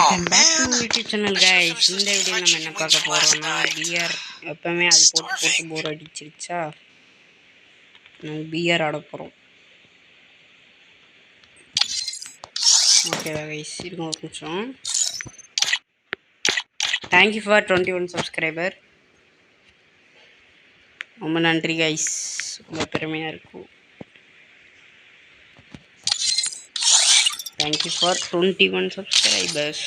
Welcome back to YouTube channel guys. இந்த video நம்ம என்ன பார்க்க போறோம்னா, பிஆர் எப்பவுமே அது போட்டு போட்டு போர் அடிச்சிருச்சா, நம்ம பிஆர் ஆட போறோம். ஓகேவா கைஸ்? இருங்க ஒரு நிமிஷம். Thank you for 21 subscriber. ரொம்ப நன்றி கைஸ், ரொம்ப பெருமையாக இருக்கும். Thank you for 21 subscribers.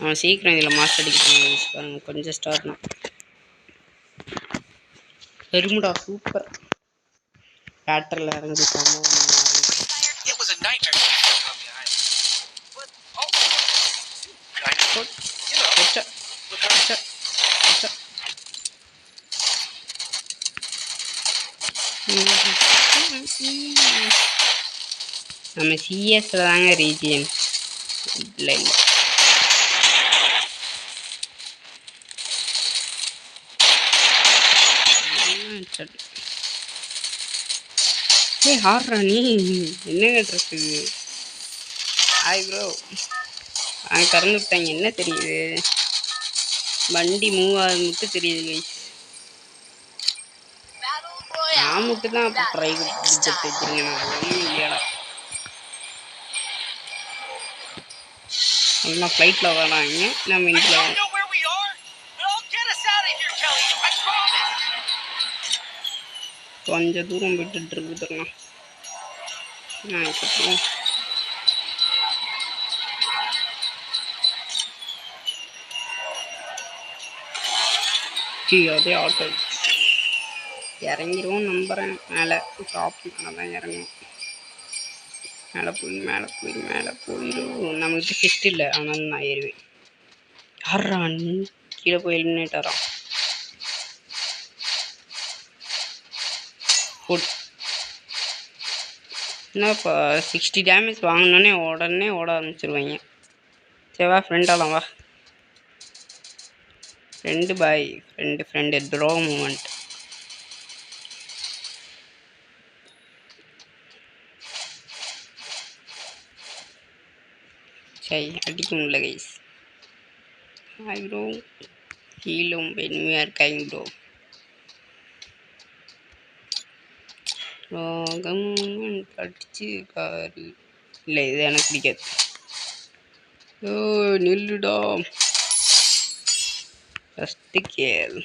அவன் சீக்கிரம் இதில் மாஸ்டர் அடிக்கணும் பாருங்க, கொஞ்சம் ஸ்டார்ட்னா பெருமுடா சூப்பர் பேட்டரில் இறங்கிட்டாமோ. நம்ம சிஎஸ்ல தாங்க ரீஜியன் இல்லை. ஆடுறா நீ என்னங்க ட்ரெஸ் இது? ஹாய் ப்ரோ, திறந்து விட்டாங்க. என்ன தெரியுது? வண்டி மூவ் ஆகுது மட்டும் தெரியுது கைஸ். நான் மட்டும் தான் அப்போ ட்ரை பட்ஜெட் வச்சுருங்க. நான் ஒன்றும் இல்லையாடா. எல்லாம் ஃப்ளைட்டில் வராங்க, நம்ம இதில் கொஞ்சம் தூரம் விட்டுட்டு இருக்குதுலாம். அதே ஆட்டோ இறங்கிடுவோம் நம்புகிறேன். மேலே ஷாப் மேலே தான் இறங்கும். மேலே போயிடும். நம்மகிட்ட ஃபிஸ்ட் இல்லை, அதனால நான் ஏறுவேன். யாரான் கீழே போய் எலிமினேட் ஆகிறான். என்ன இப்போ 60 டேமேஜ் வாங்கினோன்னே உடனே ஓட ஆரம்பிச்சிருவாங்க. சரிவா ஃப்ரெண்டாலாம் வா. ஃப்ரெண்டு ட்ரோ மூமெண்ட். சரி அடிக்க முடியல கைஸ். ஹாய் ப்ரோ, கீழும் பெண்மையாக இருக்காங்க ப்ரோ. ரோகம் அடிச்சு பாரு. இல்லை இது எனக்கு பிடிக்காது. ஓ நில்லுடா. ஃபஸ்ட்டு கேள்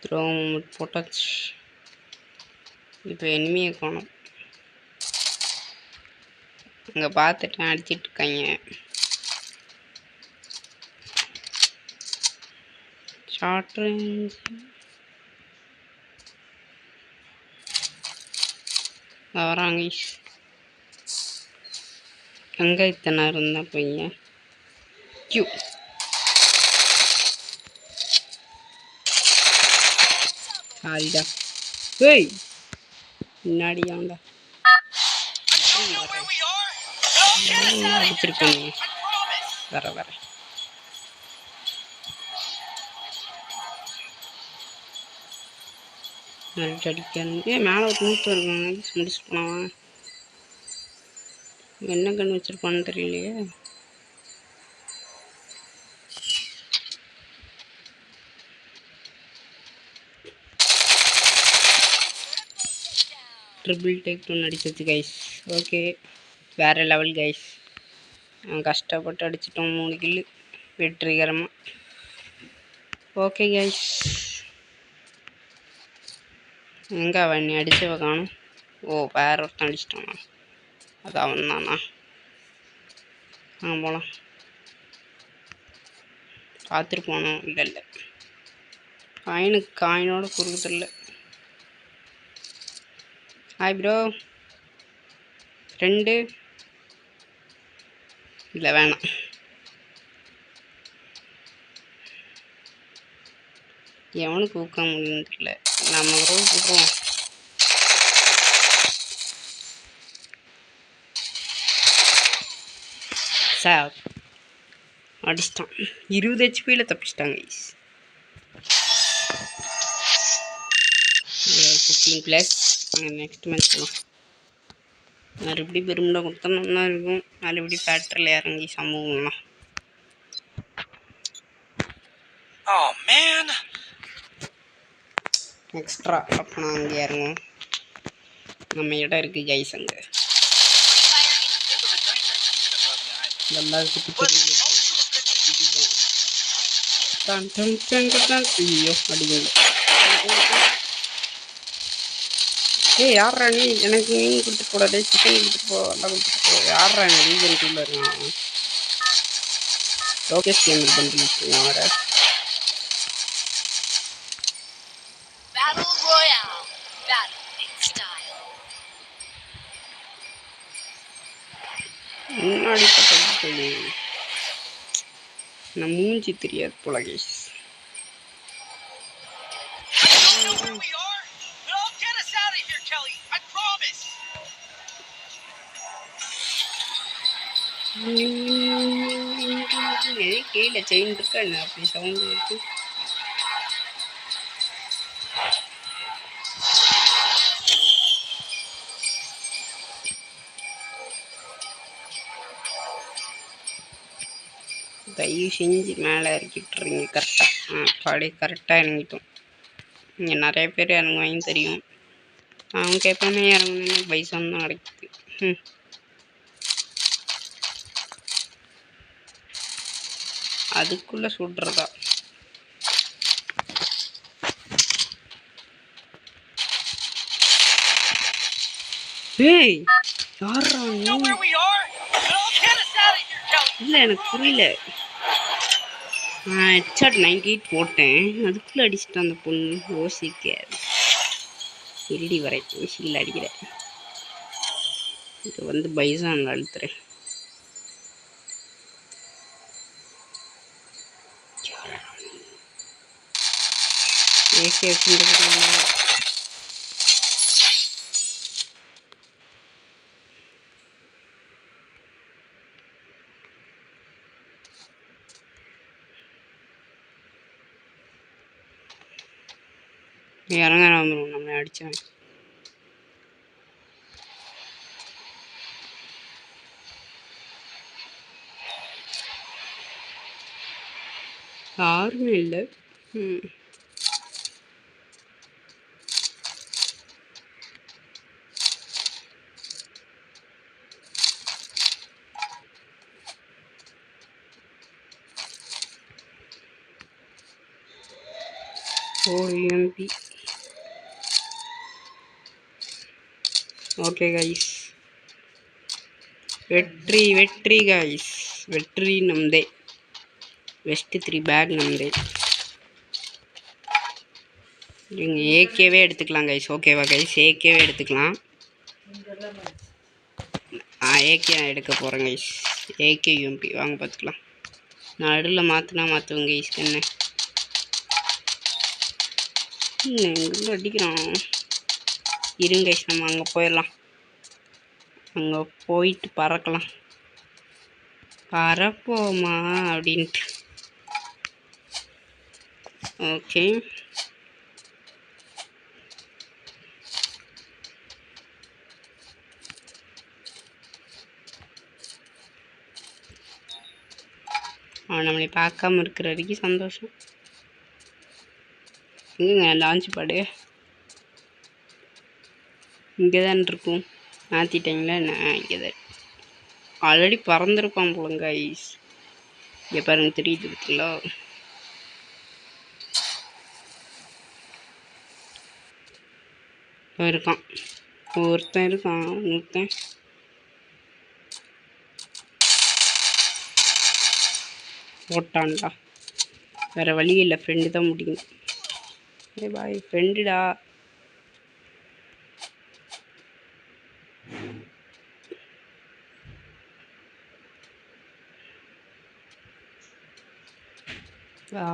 த்ரோ மூமெண்ட் போட்டாச்சு. இப்போ எனிமையை காணும். அங்கே பார்த்துட்டேன், அடிச்சிட்டு இருக்காங்க. ஷார்ட் ரேஞ்ச் வராங்க. அங்கே இத்தனை இருந்தா பையன் கியூ சாரிடா. ஏய் முன்னாடி ஆண்டா அடிச்சிருக்கேன். வர நைட் அடிக்கணும். மேலே ஒரு நூற்று இருக்காங்க. முடிச்சு போனவன் என்ன கண்ணு வச்சிருப்பான்னு தெரியலையே. ட்ரிபிள் டேக் 2 அடிச்சிச்சு கைஸ். ஓகே வேறு லெவல் கைஸ். கஷ்டப்பட்டு அடிச்சிட்டோம் 3 கில்லு வெற்றிகரமாக. ஓகே கைஸ், எங்கே அவன் நீ அடிச்சவ காணும்? ஓ வேற ஒருத்தன் அடிச்சிட்டானா? அது அவன் தானா? போகலாம். பார்த்துட்டு போனோம். இல்லை காயினோட குறுக்குதில்லை. ஹாய் ப்ரோ, 2 இல்லை வேணாம். எவனுக்கு ஊக்க முடியும்னு தெரியல. நம்ம ப்ரோ கூப்பிடுவோம். சார் அடிச்சிட்டான். 20 ஹெச்பியில் தப்பிச்சிட்டாங்க. 15 ப்ளஸ். நெக்ஸ்ட் மேட்ச் போகலாம். மறுபடியும் பெருமுடா கொடுத்தோம்னா இருக்கும். மறுபடியும் ஃபேக்டரியில் இறங்கி சமூகம்லாம் எக்ஸ்ட்ரா. அப்போ நான் அங்கே இறங்குவோம். நம்ம இடம் இருக்குது கைஸ் அங்கே. இதெல்லாம் ஐயோ அடிக்கல. யாரா நீ? எனக்கு மீன் கொடுத்துட்டு போடாதே, சிக்கன் கொடுத்துட்டு போ, எல்லாம் கொடுத்துட்டு போ. யாரா நீ? ரீஜன் இருக்கான் லோகேஷ் கேம் பண்ணிட்டு வேற. முன்னாடி பட்டு நான் மூஞ்சி தெரியாது போல கைஸ். கீழே செயின் இருக்கா என்ன அப்படி சவுண்ட் இருக்கு. தயவு செஞ்சு மேலே இறக்கிட்டுருங்க கரெக்டாக. அப்படியே கரெக்டாக இறங்கிட்டோம். இங்கே நிறைய பேர் இறங்குவாங்க தெரியும். அவங்க எப்பவுமே இறங்கணும்னு பைசான் தான் கிடைக்குது. அதுக்குள்ளே சுடுறதா? ஏய் யாரா இல்லை எனக்கு புரியல. ஹெட்ஷாட் 98 போட்டேன், அதுக்குள்ளே அடிச்சுட்டு அந்த பொண்ணு யோசிக்காது. இருடி வரை ஊசியில் அடிக்கிறேன். இது வந்து பைசானில் அழுத்துறேன். ஏகே வச்சுருக்காங்க. இறங்க வந்துடும் நம்மளை அடித்தேன். யாருமே இல்லை. OMP. ஓகே கைஸ், வெற்றி வெற்றி கைஸ், வெற்றி ನಮ್ಮದೇ. வெஸ்ட் 3 பேக் நம்மதே. நீங்கள் ஏகேவே எடுத்துக்கலாம் கைஸ். ஓகேவா கைஸ்? ஏகேவே எடுத்துக்கலாம். ஏகே நான் எடுக்க போகிறேன் கைஸ். ஏகே யூஎம்பி வாங்க பார்த்துக்கலாம். நான் நடுவில் மாற்றினா மாற்றுவேங்க கைஸ். என்ன எங்கே அடிக்கிறான்? இருங்க கைஸ், நம்ம அங்கே போயிடலாம். அங்கே போயிட்டு பறக்கலாம். பறப்போமா அப்படின்ட்டு. ஓகே அவன் நம்மளை பார்க்காம இருக்கிற வரைக்கும் சந்தோஷம். எங்கங்க லான்ச் பாடு? இங்கே தான் இருக்கும். மாற்றிட்டீங்களா? நான் இங்கே தான் ஆல்ரெடி பறந்துருப்பான் போலங்க ஐஸ். இங்கே பாருங்க, தெரியுது இருக்குங்களா? இருக்கான் ஒருத்தன், இருக்கான் ஒருத்தன். போட்டான்டா, வேறு வழி இல்லை. ஃப்ரெண்டு தான் முடியும். ஏ பாய் ஃப்ரெண்டுடா.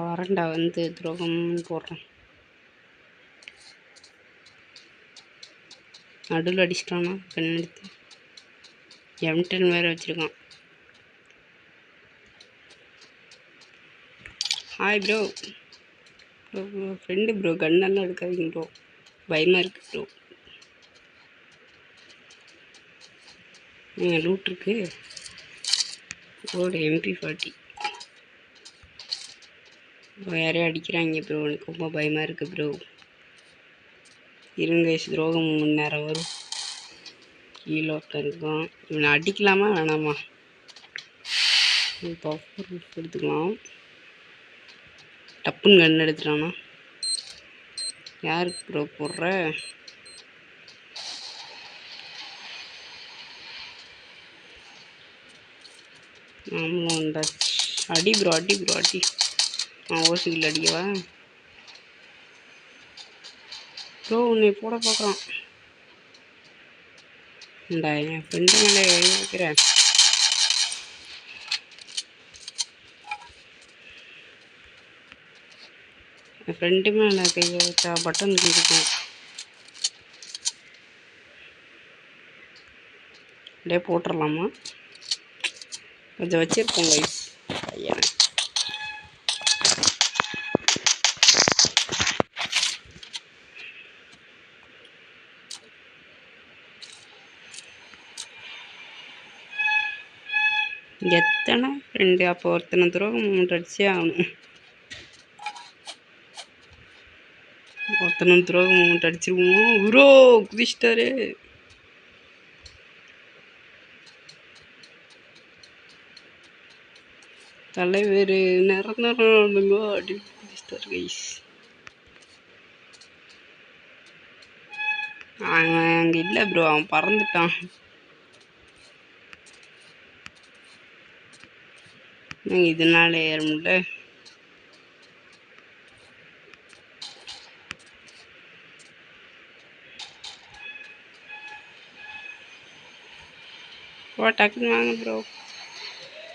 வரண்டா, வந்து துரோகம் போடுறேன். நடுவில் அடிச்சிட்டானா பெண் எடுத்து. M10 வேறு வச்சுருக்கான். Hi bro. ஃப்ரெண்டு ப்ரோ, கன்னெல்லாம் எடுக்காதீங்க ப்ரோ, பயமாக இருக்குது ப்ரோ. லூட் இருக்கு. ஓடு MP40 யாரையும் அடிக்கிறாங்க ப்ரோ. எனக்கு ரொம்ப பயமாக இருக்குது ப்ரோ. இருங்க துரோகம் 3 நேரம் வரும். கீழே ஒருத்தன் இருக்கான். இவனை அடிக்கலாமா வேணாமா? எடுத்துக்கலாம். டப்புன்னு கண் எடுத்துட்டானா? யாருக்கு ப்ரோ போடுற? ஆமாம் வந்தாச்சு. அடி ப்ரோ அடி ப்ரோ அடி. ஓசியில் அடிக்கவா ப்ரோ? உன்னை போட பார்க்குறான். இந்தா என் ஃப்ரெண்டு மேலே வைக்கிறேன். என் ஃப்ரெண்டு மேலே கை வச்சா பட்டன் இருக்கும். அப்படியே போட்டுடலாமா? கொஞ்சம் வச்சிருக்கோம் கைஸ் பையனை. எத்தனை ஃப்ரெண்டு? அப்போ ஒருத்தனை துரோகம் 3 அடிச்சே ஆகணும். ஒருத்தனை துரோகம் 3 அடிச்சிருவோம். ப்ரோ குதிச்சிட்டாரு. தலைவர் நிறந்தாருங்க அடி குதிச்சிட்டாரு கைஸ். அவன் அங்கே இல்லை ப்ரோ, அவன் பறந்துட்டான். இதனால ஏற முடியல. டக்குன்னு வாங்க ப்ரோ.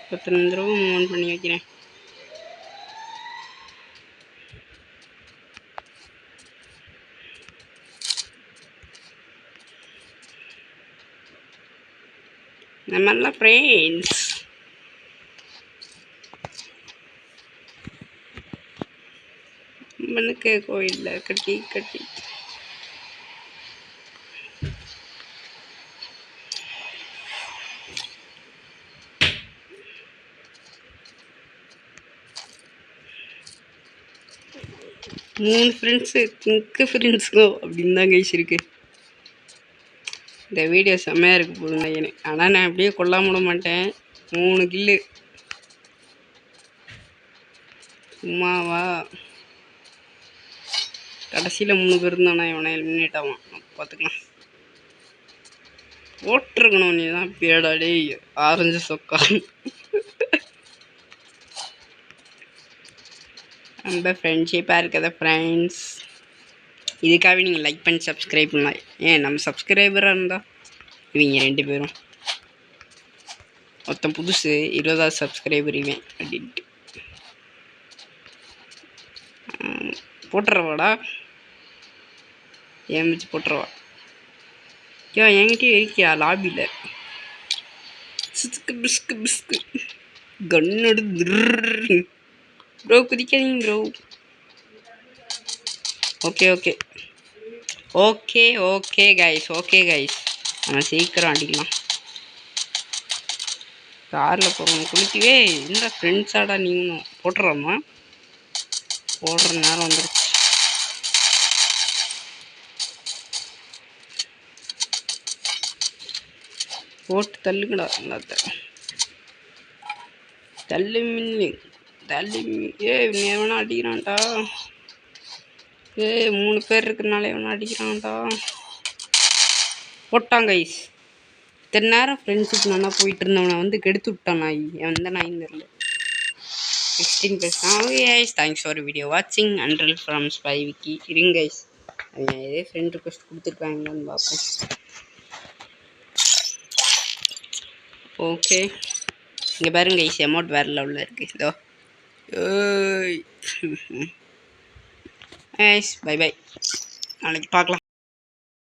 15 ரூபா மூவ் பண்ணி வைக்கிறேன். நம்மள ஃப்ரெண்ட்ஸ். மனுக்கு கோயிலில் கட்டி கட்டி மூணு ஃப்ரெண்ட்ஸு திங்க்கு ஃப்ரெண்ட்ஸுக்கோ அப்படின்னு தான் கைஸ் இருக்கு. இந்த வீடியோ செம்மையாக இருக்கு போதுங்க எனக்கு. ஆனால் நான் அப்படியே கொல்லாம விட மாட்டேன். 3 கில்லு சும்மாவா? கடைசியில் 3 பேர் இருந்தானா இவனை எலிமினேட் ஆவான். பார்த்துக்கலாம். போட்டிருக்கணும் நீ தான் பேடாடே ஆரஞ்சு சொக்கா. ரொம்ப ஃப்ரெண்ட்ஷிப்பாக இருக்கிறத ஃப்ரெண்ட்ஸ். இதுக்காகவே நீங்கள் லைக் பண்ணி சப்ஸ்கிரைப் பண்ணலாம். ஏன் நம்ம சப்ஸ்கிரைபராக இருந்தால் இவங்க 2 பேரும். மொத்தம் புதுசு 20வது சப்ஸ்கிரைபர் இவன் அப்படின்ட்டு போட்டுறவாடா. ஏன் வச்சு போட்டுறவா? என்கிட்டயும் இருக்கியா லாபியில்? சிஸ்கு பிஸ்கு பிஸ்கு கண்ணோடு ப்ரோ குதிக்காதீங்க bro. Okay okay okay okay guys okay guys. நம்ம சீக்கிரம் அடிக்கலாம். காரில் போகிறோம் குளிக்கவே. இந்த ஃப்ரெண்ட்ஸாடா நீங்களும் போட்டுறோமா? போடுற நேரம் வந்துடுச்சு. போட்டு தள்ளுங்கடா எல்லாத்த. தள்ளு மின்னு தள்ளு. நீ எவனா அடிக்கிறான்டா. 3 பேர் இருக்கிறனால எவனா அடிக்கிறான்டா. போட்டான் கைஸ். இத்தனை நேரம் ஃப்ரெண்ட்ஷிப் நல்லா போயிட்டு இருந்தவனை வந்து கெடுத்து விட்டான் நாய். எந்த நாயின்னு தெரியல. 16+. Okay guys, thanks for video வாட்சிங். அண்டல் ஃப்ரம் ஸ்பை விக்கி. இருங்க கைஸ், இதே ஃப்ரெண்ட் ரிக்வெஸ்ட் கொடுத்துருக்காங்களான்னு பார்ப்போம். ஓகே இங்கே பாருங்க கைஸ், அமௌண்ட் வேறு லெவலில் இருக்குது. இதோ கைஸ் பை பை. நாளைக்கு பார்க்கலாம்.